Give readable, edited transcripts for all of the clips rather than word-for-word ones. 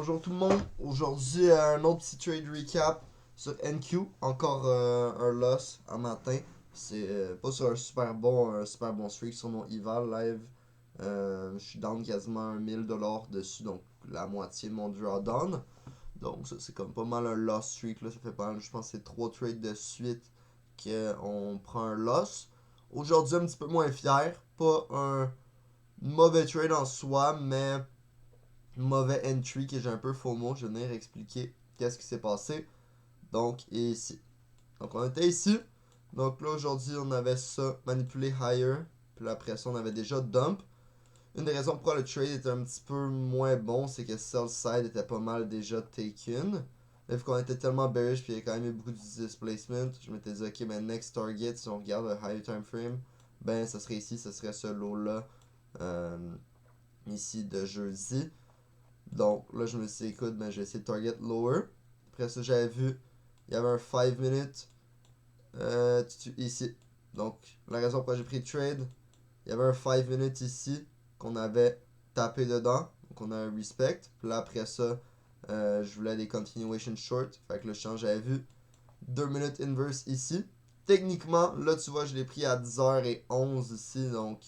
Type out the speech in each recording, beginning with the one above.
Bonjour tout le monde. Aujourd'hui, un autre petit trade recap sur NQ. Encore un loss en matin. C'est pas sur un super bon streak sur mon Eval live. Je suis down quasiment un 1000$ dessus, donc la moitié de mon drawdown. Donc ça c'est comme pas mal un loss streak là. Ça fait pas mal, je pense que c'est 3 trades de suite qu'on prend un loss. Aujourd'hui un petit peu moins fier. Pas un mauvais trade en soi, mais mauvais entry que j'ai un peu FOMO. Je vais venir expliquer qu'est-ce qui s'est passé. Donc, et ici. Donc, on était ici. Donc là, aujourd'hui, on avait ça, manipuler higher. Puis là, après ça, on avait déjà dump. Une des raisons pourquoi le trade était un petit peu moins bon, c'est que sell side était pas mal déjà taken. Mais vu qu'on était tellement bearish, puis il y a quand même eu beaucoup de displacement, je m'étais dit, ok, ben next target, si on regarde le higher time frame, ben ça serait ici, ça serait ce lot-là, ici de jeudi. Donc là, je me suis dit, écoute, ben, je vais essayer de target lower. Après ça, j'avais vu, il y avait un 5 minutes ici. Donc, la raison pourquoi j'ai pris le trade, il y avait un 5 minutes ici qu'on avait tapé dedans. Donc, on a un respect. Puis là, après ça, je voulais des continuation short. Fait que le change, j'avais vu 2 minutes inverse ici. Techniquement, là, tu vois, je l'ai pris à 10h11 ici. Donc,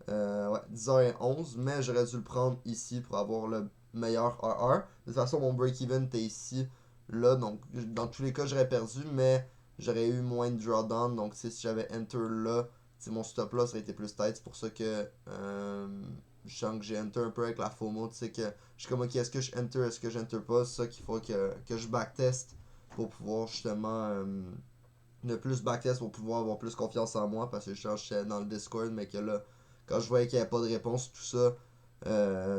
ouais, 10h11, mais j'aurais dû le prendre ici pour avoir le meilleur RR. De toute façon, mon break-even était ici, là, donc dans tous les cas, j'aurais perdu, mais j'aurais eu moins de drawdown. Donc, si j'avais enter là, mon stop là, ça aurait été plus tight. C'est pour ça que je sens que j'ai enter un peu avec la FOMO. Tu sais que je suis comme, ok, est-ce que je enter, est-ce que j'enter pas? C'est ça qu'il faut que je backtest pour pouvoir justement. Le plus backtest pour pouvoir avoir plus confiance en moi parce que je cherchais dans le Discord, mais que là, quand je voyais qu'il n'y avait pas de réponse, tout ça,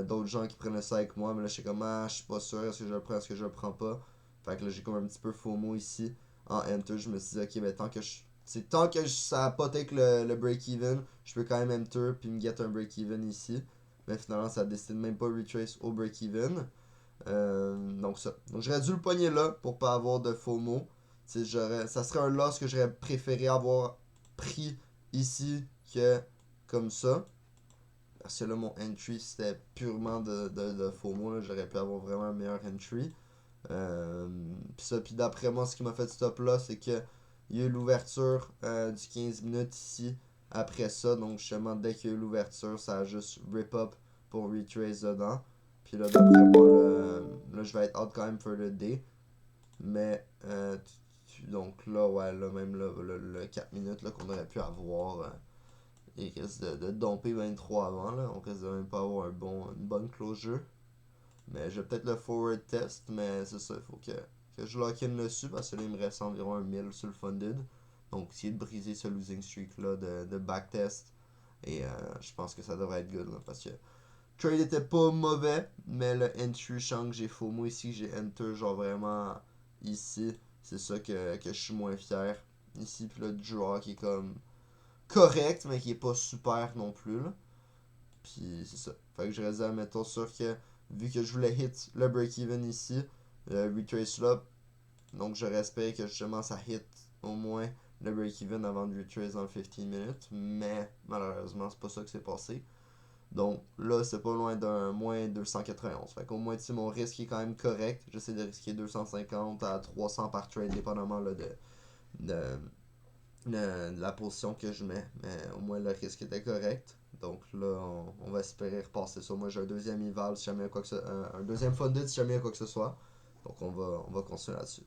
d'autres gens qui prenaient ça avec moi, mais là, je suis comme, ah, je suis pas sûr, est-ce que je le prends, est-ce que je le prends pas. Fait que là, j'ai comme un petit peu FOMO ici en Enter. Je me suis dit, ok, mais tant que ça a pas take le break-even, je peux quand même Enter puis me get un break-even ici. Mais finalement, ça décide même pas retrace au break-even. Donc ça. Donc j'aurais dû le pogner là pour pas avoir de FOMO. Ça serait un loss que j'aurais préféré avoir pris ici que comme ça. Parce que là, mon entry, c'était purement de FOMO. J'aurais pu avoir vraiment un meilleur entry. Puis d'après moi, ce qui m'a fait stop là, c'est que il y a eu l'ouverture du 15 minutes ici. Après ça, donc justement, dès qu'il y a eu l'ouverture, ça a juste rip up pour retrace dedans. Puis là, d'après moi, là, je vais être out quand même for the day. Mais, donc là, ouais, là, même là, le 4 minutes là, qu'on aurait pu avoir, il risque de domper 23 avant. Là. On risque de même pas avoir une bonne closure. Mais je vais peut-être le forward test, mais c'est ça, il faut que je lock in dessus parce que là, il me reste environ un 1000 sur le funded. Donc, essayer de briser ce losing streak là de backtest. Et je pense que ça devrait être good là, parce que trade était pas mauvais, mais le entry, je sens que j'ai faux. Moi ici, j'ai enter genre vraiment ici. C'est ça que je suis moins fier. Ici, puis le draw qui est comme correct, mais qui est pas super non plus. Là. Puis c'est ça. Fait que je reste à mettons sûr que vu que je voulais hit le break-even ici, le retrace là, donc je respecte que justement ça hit au moins le break-even avant de retrace dans le 15 minutes. Mais malheureusement, c'est pas ça que c'est passé. Donc là, c'est pas loin d'un moins 291. Fait qu'au moins, tu sais, mon risque est quand même correct. J'essaie de risquer 250 à 300 par trade, dépendamment là, de, de la position que je mets. Mais au moins, le risque était correct. Donc là, on va espérer repasser ça. Moi, j'ai un deuxième eval si jamais il y a quoi que ce, un deuxième funded si jamais il y a quoi que ce soit. Donc on va continuer là-dessus.